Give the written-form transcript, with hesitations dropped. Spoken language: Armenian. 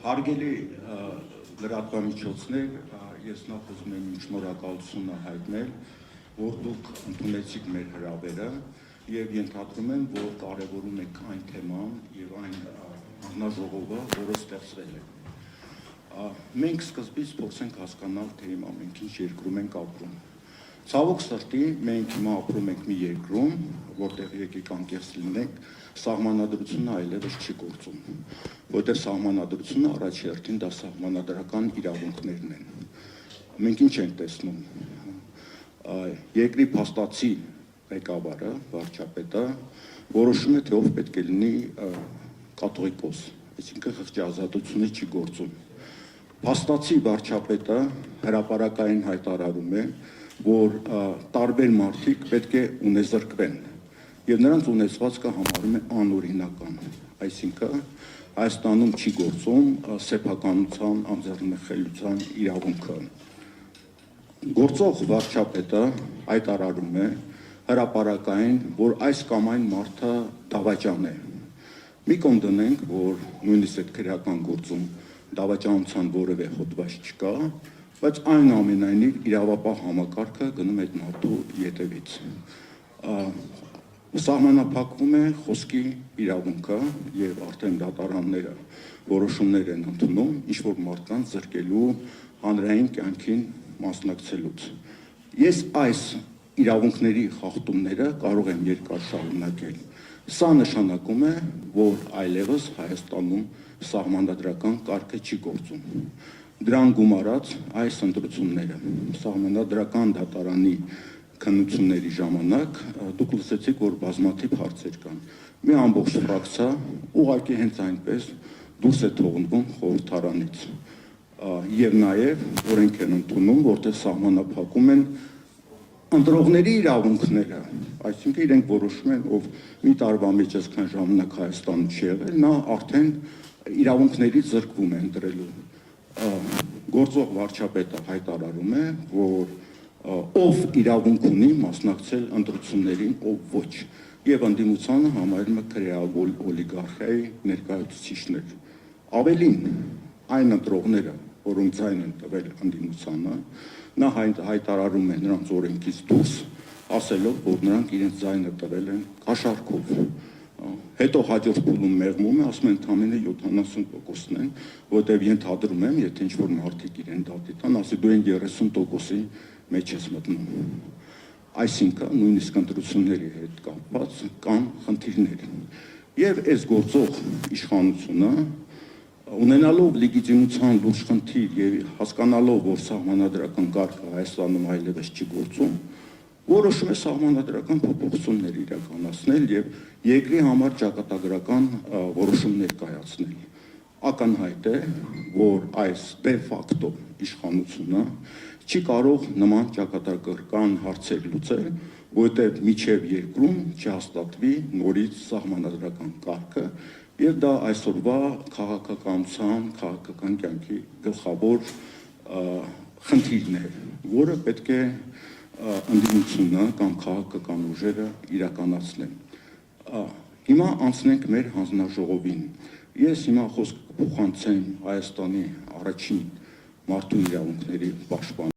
Հարգելի լրատվամիջոցներ, ես նախ ուզում եմ իմ շնորհակալությունը հայտնել, որ դուք ընդունեցիք մեր հրավերը եւ ենթադրում եմ, որ կարևորում եք այն թեման եւ այն հանձնաժողովը, որը ստեղծվել է։ Մենք սկզբից փորձենք հասկանալ, թե հիմա մենք ինչ երկրում ենք ապրում։ Ցավոք սրտի, մենք հիմա ապրում ենք մի երկրում, որտեղ եկեք անկեղծ լինենք, սահմանադրությունը այլևս չի գործում, որտեղ սահմանադրությունը առաջի հերթին դա սահմանադրական իրավունքներն են։ Մենք ինչ ենք տեսնում։ Երկրի փաստացի ղեկավարը, վարչապետը որոշում է, թե ով պետք է լինի կաթողիկոս, այսինքն խղճազատությունը չի գործում։ Փաստացի վարչապետը հրապարակային հայտարարում է, որ տարբեր մարդիկ պետք է ունեզրկվեն եւ նրանց ունեցվածքը համարում է անօրինական, այսինքն Հայաստանում չի գործում սեփականության անձեռնխելության իրավունքը։ Գործող վարչապետը հայտարարում է հրապարակային, որ այս կամ այն մարդը դավաճան է։ Մի կողմ դնենք, որ նույնիսկ այդ քրեական գործում դավաճանության որևէ հոդված չկա, բայց այնուամենայնիվ իրավապահ համակարգը գնում է այդ մարդու ետևից։ Սահմանափակվում է խոսքի իրավունքը եւ արդեն դատարանները որոշումներ են ընդունում ինչ-որ մարդկանց զրկելու հանրային կյանքին մասնակցելուց։ Ես այս իրավունքների խախտումները կարող եմ երկար շարունակել։ Սա նշանակում է, որ այլևս Հայաստանում սահմանադրական կարգը չի գործում։ Դրան գումարած այս ընտրությունները սահմանադրական դատարանի քննությունների ժամանակ դուք լսեցիք, որ բազմաթիվ հարցեր կան։ Մի ամբողջ ֆրակցիա ուղղակի հենց այնպես դուրս է թողնվում խորհրդարանից եւ նաեւ օրենք են ընդունում, որտեղ սահմանափակում են ընտրողների իրավունքները, այսինքն իրենք որոշում են, ով մի տարվա մեջ այսքան ժամանակ Հայաստանում չի եղել, նա արդեն իրավունքներից զրկվում է ընտրելու։ Գործող վարչապետը հայտարարում է, որ ով իրավունք ունի մասնակցել ընտրություններին, ով ոչ, եւ ընդդիմությանը համարում է քրեավոր օլիգարխիայի ներկայացուցիչներ։ Ավելին, այն ընտրողները, որոնք ձայն են տվել ընդդիմությանը, նա հայտարարում է նրանց օրենքից դուրս, ասելով, որ նրանք իրենց ձայնը տվել են կաշառքով։ Հետո հաջորդ փուլում մեղմում է, ասում են ընդամենը 70%-ն են, որտեղ ենթադրում եմ, եթե ինչ-որ մարդիկ իրեն դատի տան, ասի դու այն 30%-ի մեջ ես մտնում։ Այսինքն նույնիսկ ընտրությունների հետ կապված կան խնդիրներ։ Եվ այս գործող իշխանությունը, ունենալով լեգիտիմության լուրջ խնդիր եւ հասկանալով, որ սահմանադրական կարգը Հայաստանում այլևս չի գործում, որոշում է սահմանադրական փոփոխություններ իրականացնել եւ երկրի համար ճակատագրական որոշումներ կայացնել։ Ակնհայտ է, որ այս դե ֆակտո իշխանությունը չի կարող նման ճակատագրական հարցեր լուծել, որտեղ միջև երկրում չհաստատվի նորից սահմանադրական կարգը, եւ դա այսօրվա քաղաքականության, քաղաքական կյանքի գլխավոր խնդիրն է, որը պետք է ընդդիմությունը կամ քաղաքական ուժերը իրականացնեն։ Հիմա անցնենք մեր հանձնաժողովին։ Ես հիմա խոսքը կփոխանցեմ Հայաստանի առաջին մարդու իրավունքների պաշտպան